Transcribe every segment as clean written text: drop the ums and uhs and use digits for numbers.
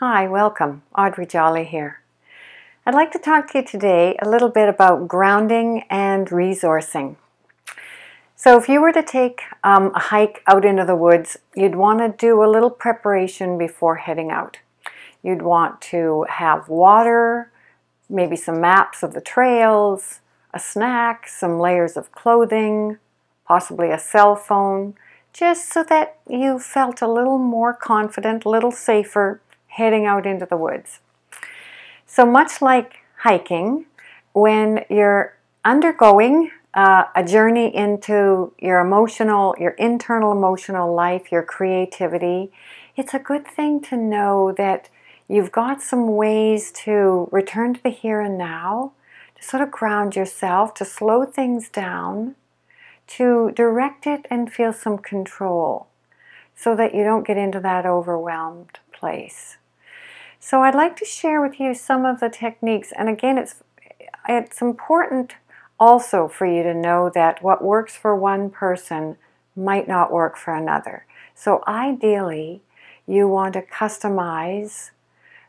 Hi, welcome. Audrey Jolly here. I'd like to talk to you today a little bit about grounding and resourcing. So if you were to take a hike out into the woods, you'd want to do a little preparation before heading out. You'd want to have water, maybe some maps of the trails, a snack, some layers of clothing, possibly a cell phone, just so that you felt a little more confident, a little safer heading out into the woods. So much like hiking, when you're undergoing a journey into your internal emotional life, your creativity, it's a good thing to know that you've got some ways to return to the here and now, to sort of ground yourself, to slow things down, to direct it and feel some control so that you don't get into that overwhelmed place. So I'd like to share with you some of the techniques, and again, it's important also for you to know that what works for one person might not work for another. So ideally, you want to customize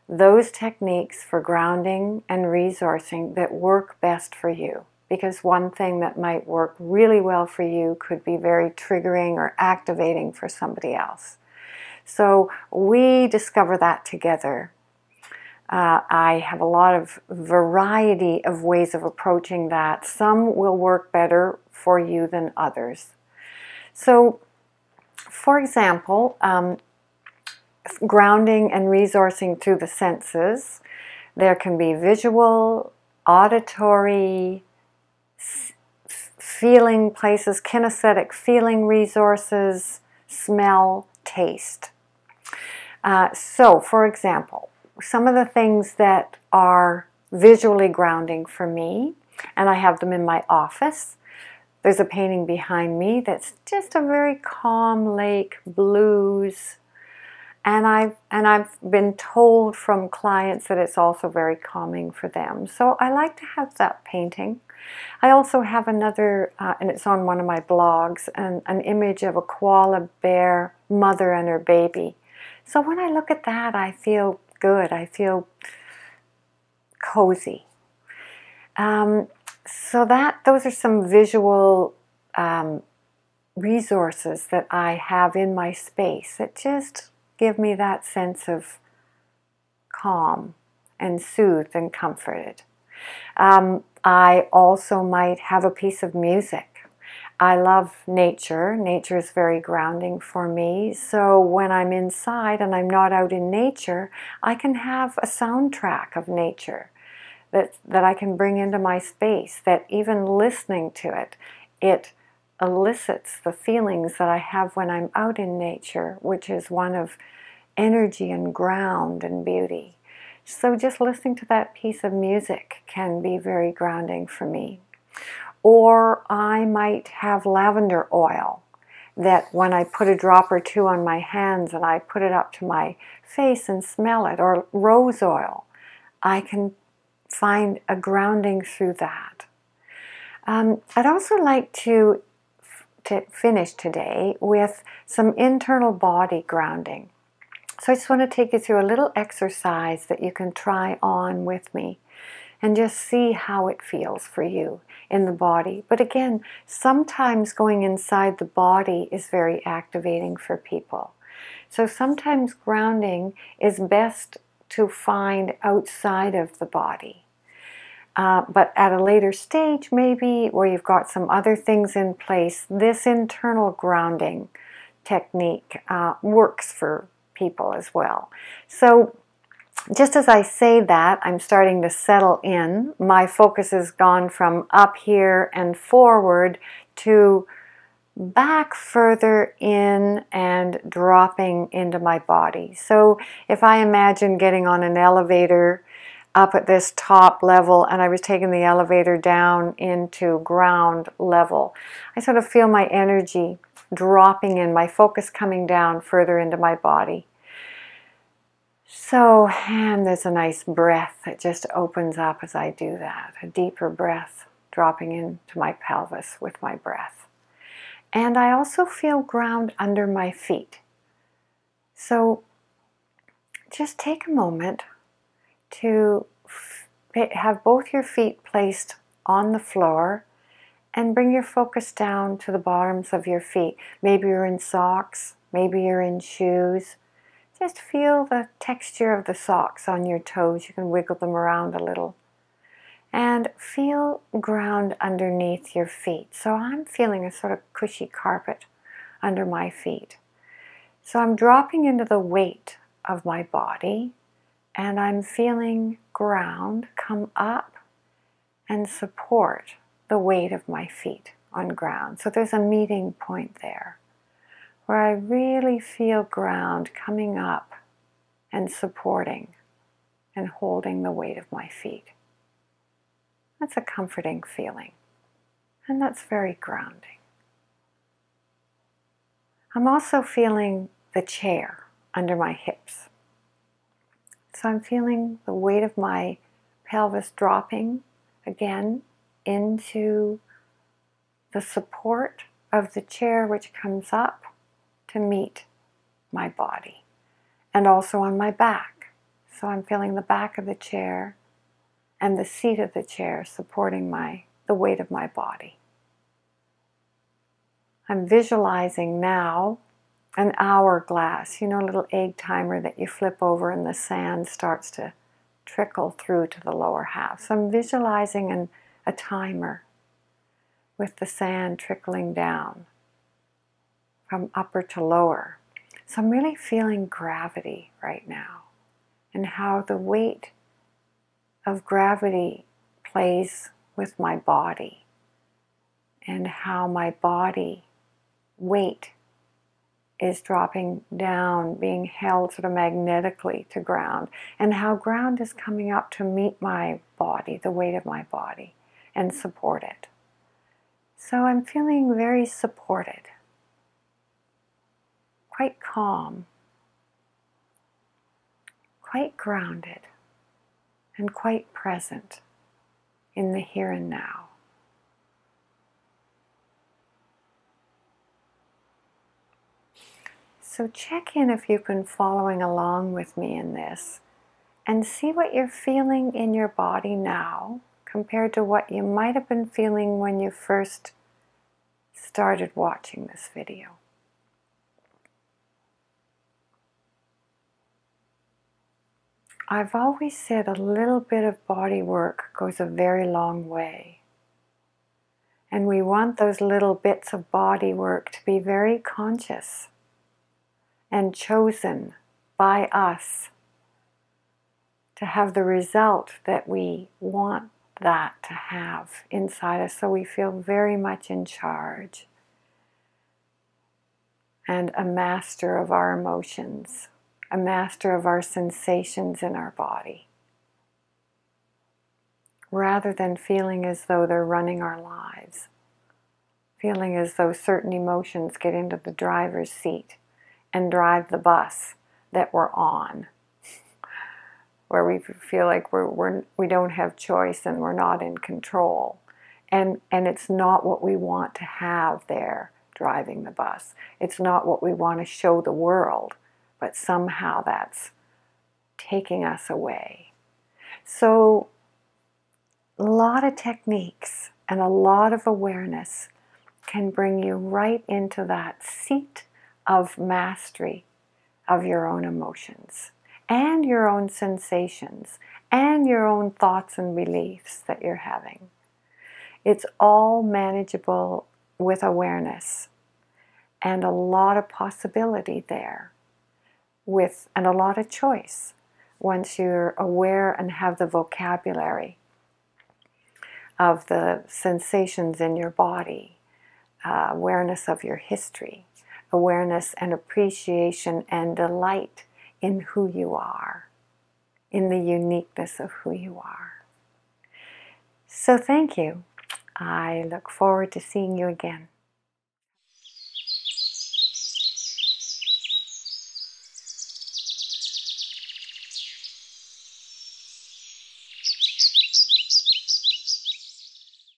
those techniques for grounding and resourcing that work best for you, because one thing that might work really well for you could be very triggering or activating for somebody else. So we discover that together. I have a lot of variety of ways of approaching that. Some will work better for you than others. So, for example, grounding and resourcing through the senses. There can be visual, auditory, feeling places, kinesthetic feeling resources, smell, taste. So, for example, some of the things that are visually grounding for me, and I have them in my office. There's a painting behind me that's just a very calm lake, blues, and I've been told from clients that it's also very calming for them. So I like to have that painting. I also have another, and it's on one of my blogs, an image of a koala bear mother and her baby. So when I look at that, I feel good. I feel cozy. So those are some visual resources that I have in my space that just give me that sense of calm and soothed and comforted. I also might have a piece of music. I love nature. Nature is very grounding for me. So when I'm inside and I'm not out in nature, I can have a soundtrack of nature that I can bring into my space, that even listening to it, it elicits the feelings that I have when I'm out in nature, which is one of energy and ground and beauty. So just listening to that piece of music can be very grounding for me. Or I might have lavender oil that when I put a drop or two on my hands and I put it up to my face and smell it, or rose oil, I can find a grounding through that. I'd also like to finish today with some internal body grounding. So I just want to take you through a little exercise that you can try on with me and just see how it feels for you in the body. But again, sometimes going inside the body is very activating for people. So sometimes grounding is best to find outside of the body. But at a later stage, maybe, where you've got some other things in place, this internal grounding technique works for people as well. So just as I say that, I'm starting to settle in. My focus has gone from up here and forward to back further in and dropping into my body. So if I imagine getting on an elevator up at this top level and I was taking the elevator down into ground level, I sort of feel my energy dropping in, my focus coming down further into my body. So, and there's a nice breath that just opens up as I do that, a deeper breath dropping into my pelvis with my breath. And I also feel ground under my feet. So just take a moment to have both your feet placed on the floor and bring your focus down to the bottoms of your feet. Maybe you're in socks, maybe you're in shoes. Just feel the texture of the socks on your toes. You can wiggle them around a little. And feel ground underneath your feet. So I'm feeling a sort of cushy carpet under my feet. So I'm dropping into the weight of my body, and I'm feeling ground come up and support the weight of my feet on ground. So there's a meeting point there where I really feel ground coming up and supporting and holding the weight of my feet. That's a comforting feeling, and that's very grounding. I'm also feeling the chair under my hips. So I'm feeling the weight of my pelvis dropping again into the support of the chair, which comes up to meet my body, and also on my back. So I'm feeling the back of the chair and the seat of the chair supporting the weight of my body. I'm visualizing now an hourglass, you know, a little egg timer that you flip over and the sand starts to trickle through to the lower half. So I'm visualizing a timer with the sand trickling down from upper to lower. So I'm really feeling gravity right now and how the weight of gravity plays with my body and how my body weight is dropping down, being held sort of magnetically to ground, and how ground is coming up to meet my body, the weight of my body, and support it. So I'm feeling very supported, quite calm, quite grounded, and quite present in the here and now. So check in if you've been following along with me in this, and see what you're feeling in your body now compared to what you might have been feeling when you first started watching this video. I've always said a little bit of body work goes a very long way. And we want those little bits of body work to be very conscious and chosen by us to have the result that we want that to have inside us, so we feel very much in charge and a master of our emotions, a master of our sensations in our body, rather than feeling as though they're running our lives, feeling as though certain emotions get into the driver's seat and drive the bus that we're on, where we feel like we don't have choice and we're not in control. And it's not what we want to have there driving the bus. It's not what we want to show the world, but somehow that's taking us away. So a lot of techniques and a lot of awareness can bring you right into that seat of mastery of your own emotions and your own sensations and your own thoughts and beliefs that you're having. It's all manageable with awareness and a lot of possibility there, and a lot of choice once you're aware and have the vocabulary of the sensations in your body, awareness of your history, awareness and appreciation and delight in who you are, in the uniqueness of who you are. So thank you. I look forward to seeing you again.